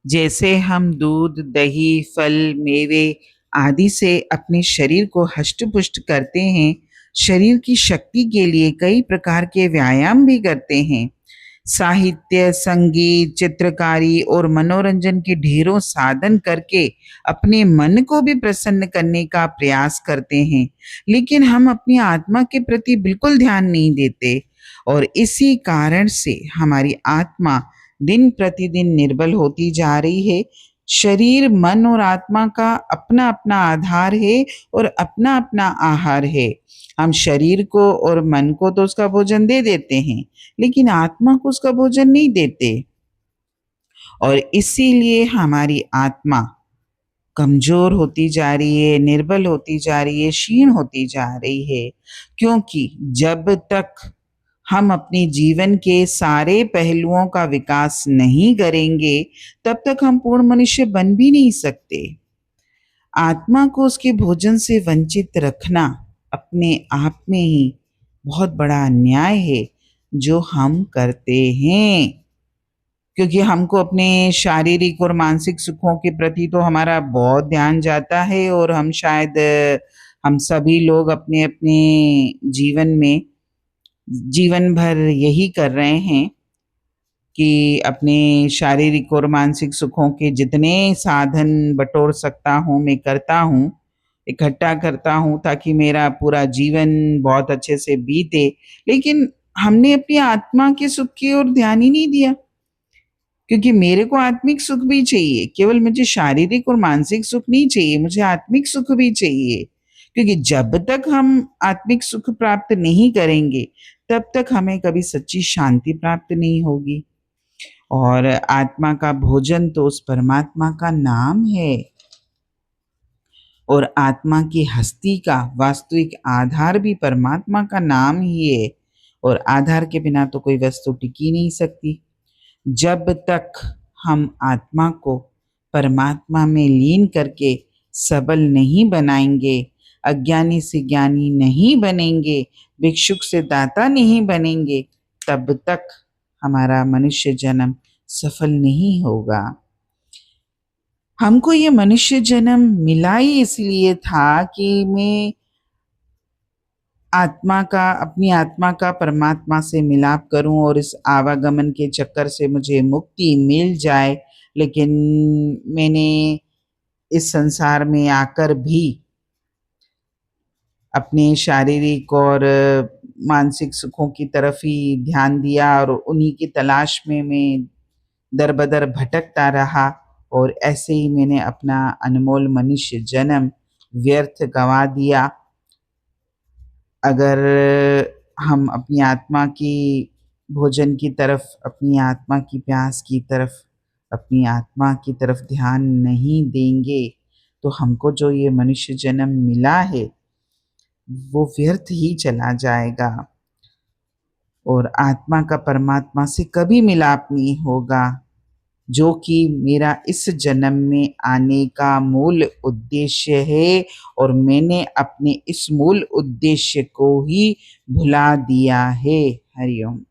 जैसे हम दूध, दही, फल, मेवे आदि से अपने शरीर को हष्ट-पुष्ट करते हैं, शरीर की शक्ति के लिए कई प्रकार के व्यायाम भी करते हैं। साहित्य, संगीत, चित्रकारी और मनोरंजन के ढेरों साधन करके अपने मन को भी प्रसन्न करने का प्रयास करते हैं, लेकिन हम अपनी आत्मा के प्रति बिल्कुल ध्यान नहीं देते और इसी कारण से हमारी आत्मा दिन प्रतिदिन निर्बल होती जा रही है। शरीर, मन और आत्मा का अपना-अपना आधार है और अपना-अपना आहार है। हम शरीर को और मन को तो उसका भोजन दे देते हैं, लेकिन आत्मा को उसका भोजन नहीं देते और इसीलिए हमारी आत्मा कमज़ोर होती जा रही है, निर्बल होती जा रही है, क्षीण होती जा रही है। क्योंकि जब तक हम अपने जीवन के सारे पहलुओं का विकास नहीं करेंगे, तब तक हम पूर्ण मनुष्य बन भी नहीं सकते। आत्मा को उसके भोजन से वंचित रखना अपने आप में ही बहुत बड़ा अन्याय है, जो हम करते हैं। क्योंकि हमको अपने शारीरिक और मानसिक सुखों के प्रति तो हमारा बहुत ध्यान जाता है और हम शायद हम सभी लोग अपने-अपने जीवन में जीवन भर यही कर रहे हैं कि अपने शारीरिक और मानसिक सुखों के जितने साधन बटोर सकता हूँ, मैं करता हूँ, इकट्ठा करता हूँ ताकि मेरा पूरा जीवन बहुत अच्छे से बीते। लेकिन हमने अपनी आत्मा के सुख की ओर ध्यान ही नहीं दिया, क्योंकि मेरे को आत्मिक सुख भी चाहिए, केवल मुझे शारीरिक और मानसिक सुख नहीं चाहिए, मुझे आत्मिक सुख भी चाहिए। क्योंकि जब तक हम आत्मिक सुख प्राप्त नहीं करेंगे, तब तक हमें कभी सच्ची शांति प्राप्त नहीं होगी। और आत्मा का भोजन तो उस परमात्मा का नाम है और आत्मा की हस्ती का वास्तविक आधार भी परमात्मा का नाम ही है और आधार के बिना तो कोई वस्तु टिक ही नहीं सकती। जब तक हम आत्मा को परमात्मा में लीन करके सबल नहीं बनाएंगे, अज्ञानी से ज्ञानी नहीं बनेंगे, भिक्षुक से दाता नहीं बनेंगे, तब तक हमारा मनुष्य जन्म सफल नहीं होगा। हमको ये मनुष्य जन्म मिला ही इसलिए था कि मैं अपनी आत्मा का परमात्मा से मिलाप करूं और इस आवागमन के चक्कर से मुझे मुक्ति मिल जाए। लेकिन मैंने इस संसार में आकर भी अपने शारीरिक और मानसिक सुखों की तरफ ही ध्यान दिया और उन्हीं की तलाश में मैं दर-बदर भटकता रहा और ऐसे ही मैंने अपना अनमोल मनुष्य जन्म व्यर्थ गँवा दिया। अगर हम अपनी आत्मा की भोजन की तरफ, अपनी आत्मा की प्यास की तरफ, अपनी आत्मा की तरफ ध्यान नहीं देंगे, तो हमको जो ये मनुष्य जन्म मिला है, वो व्यर्थ ही चला जाएगा और आत्मा का परमात्मा से कभी मिलाप नहीं होगा, जो कि मेरा इस जन्म में आने का मूल उद्देश्य है और मैंने अपने इस मूल उद्देश्य को ही भुला दिया है। हरि ओम।